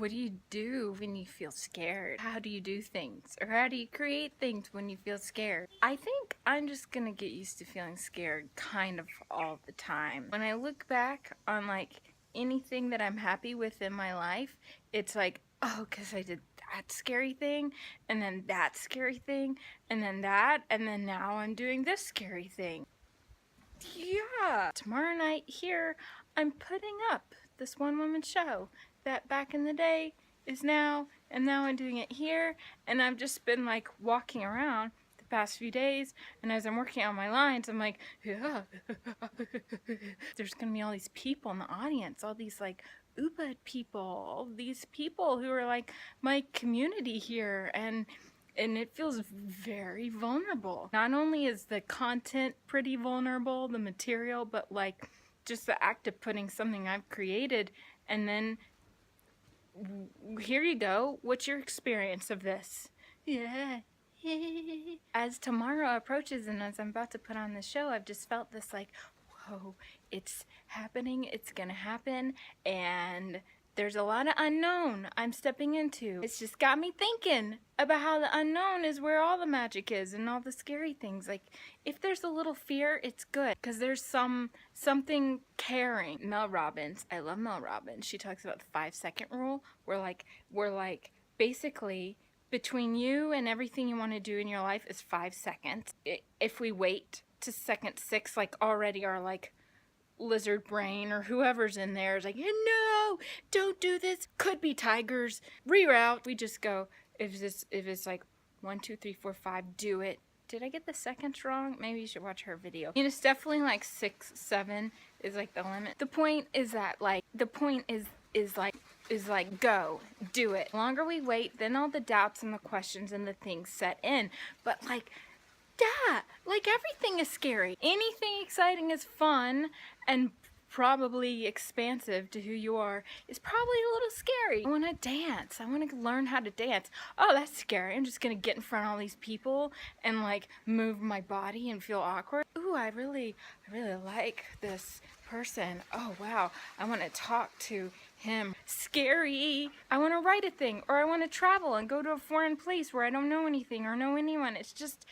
What do you do when you feel scared? How do you do things? Or how do you create things when you feel scared? I think I'm just gonna get used to feeling scared kind of all the time. When I look back on like anything that I'm happy with in my life, it's like, oh, because I did that scary thing, and then that scary thing, and then that, and then now I'm doing this scary thing. Yeah. Tomorrow night here, I'm putting up this one-woman show that back in the day is now, and now I'm doing it here, and I've just been like walking around the past few days, and as I'm working on my lines, I'm like, yeah. There's gonna be all these people in the audience, all these like Ubud people, all these people who are like my community here, and it feels very vulnerable. Not only is the content pretty vulnerable, the material, but like just the act of putting something I've created, and then here you go. What's your experience of this? Yeah. As tomorrow approaches and as I'm about to put on the show, I've just felt this like, whoa, it's happening, it's gonna happen, and there's a lot of unknown I'm stepping into. It's just got me thinking about how the unknown is where all the magic is and all the scary things. Like, if there's a little fear, it's good, because there's something caring. Mel Robbins, I love Mel Robbins. She talks about the 5-second rule, where like basically between you and everything you want to do in your life is 5 seconds. If we wait to second 6, like already our like lizard brain or whoever's in there is like, no, don't do this, could be tigers, reroute. We just go, if it's like 1 2 3 4 5, do it. Did I get the seconds wrong? Maybe you should watch her video. You know, it's definitely like 6 7 is like the limit. The point is that like is like go, do it. The longer we wait, then all the doubts and the questions and the things set in. But like, like everything is scary. Anything exciting is fun and probably expansive to who you are is probably a little scary. I want to dance. I want to learn how to dance. Oh, that's scary. I'm just gonna get in front of all these people and like move my body and feel awkward. Ooh, I really like this person. Oh wow, I want to talk to him. Scary. I want to write a thing, or I want to travel and go to a foreign place where I don't know anything or know anyone. It's just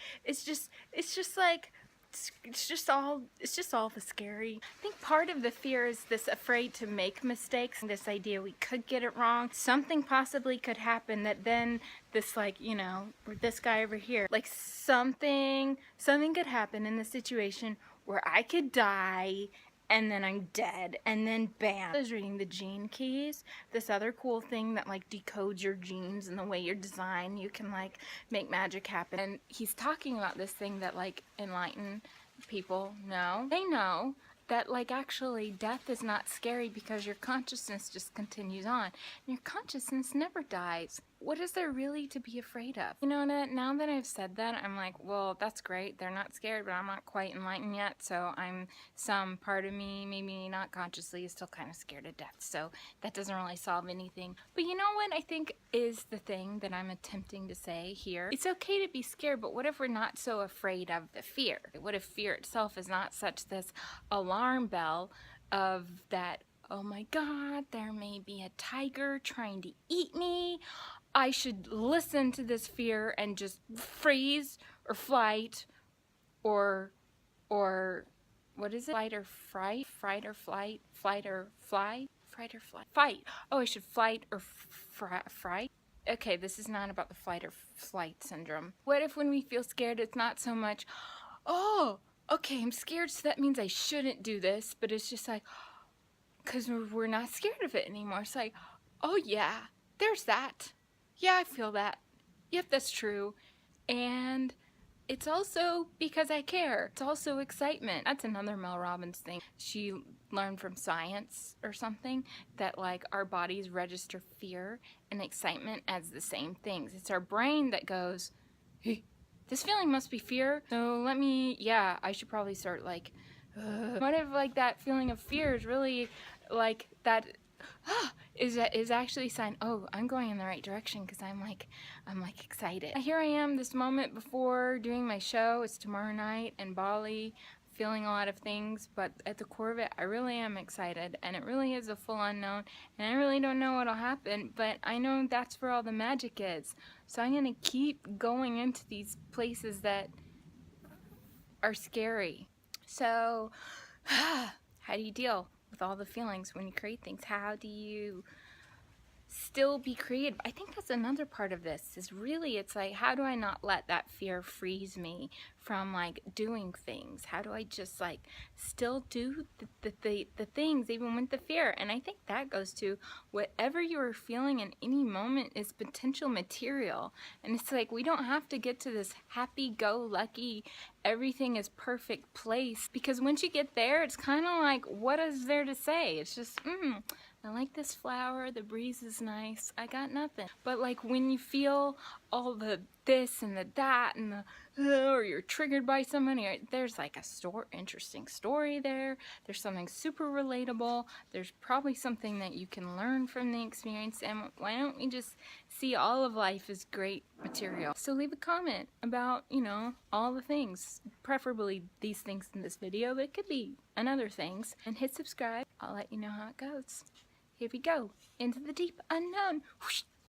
all the scary. I think part of the fear is this afraid to make mistakes, this idea we could get it wrong, something possibly could happen that then this, like, you know, this guy over here, like something could happen in the situation where I could die and then I'm dead, and then bam. I was reading the Gene Keys, this other cool thing that like decodes your genes and the way you're designed. You can like make magic happen. And he's talking about this thing that like enlightened people know. They know that like actually death is not scary because your consciousness just continues on. And your consciousness never dies. What is there really to be afraid of? You know, now that I've said that, I'm like, well, that's great. They're not scared, but I'm not quite enlightened yet. So some part of me, maybe not consciously, is still kind of scared of death. So that doesn't really solve anything. But you know what I think is the thing that I'm attempting to say here? It's okay to be scared, but what if we're not so afraid of the fear? What if fear itself is not such this alarm bell of that, oh my God, there may be a tiger trying to eat me. I should listen to this fear and just freeze or flight or what is it? Flight or fright? Fright or flight? Flight or fly? Fright or flight? Fight. Oh, I should flight or fright? Okay, this is not about the flight or flight syndrome. What if when we feel scared, it's not so much, oh, okay, I'm scared, so that means I shouldn't do this, but it's just like, because we're not scared of it anymore. It's like, oh yeah, there's that. Yeah, I feel that. Yep, that's true. And it's also because I care. It's also excitement. That's another Mel Robbins thing. She learned from science or something that like our bodies register fear and excitement as the same things. It's our brain that goes, hey, this feeling must be fear. So I should probably start like, what if like that feeling of fear is really like that is actually a sign, oh, I'm going in the right direction because I'm like excited. Here I am, this moment before doing my show. It's tomorrow night in Bali. feeling a lot of things, but at the core of it, I really am excited, and it really is a full unknown, and I really don't know what'll happen, but I know that's where all the magic is. So I'm gonna keep going into these places that are scary. So, how do you deal with all the feelings when you create things? How do you still be creative? I think that's another part of this, is really, it's like, how do I not let that fear freeze me from like doing things? How do I just like still do the things even with the fear? And I think that goes to whatever you're feeling in any moment is potential material. And it's like, we don't have to get to this happy-go-lucky, everything is perfect place, because once you get there, it's kind of like, what is there to say? It's just, I like this flower, the breeze is nice, I got nothing. But like when you feel all the this and the that and the, or you're triggered by someone, there's like a interesting story there, there's something super relatable, there's probably something that you can learn from the experience, and why don't we just see all of life as great material? So leave a comment about, you know, all the things, preferably these things in this video, but it could be another things, and hit subscribe. I'll let you know how it goes. Here we go, into the deep unknown. Whoosh.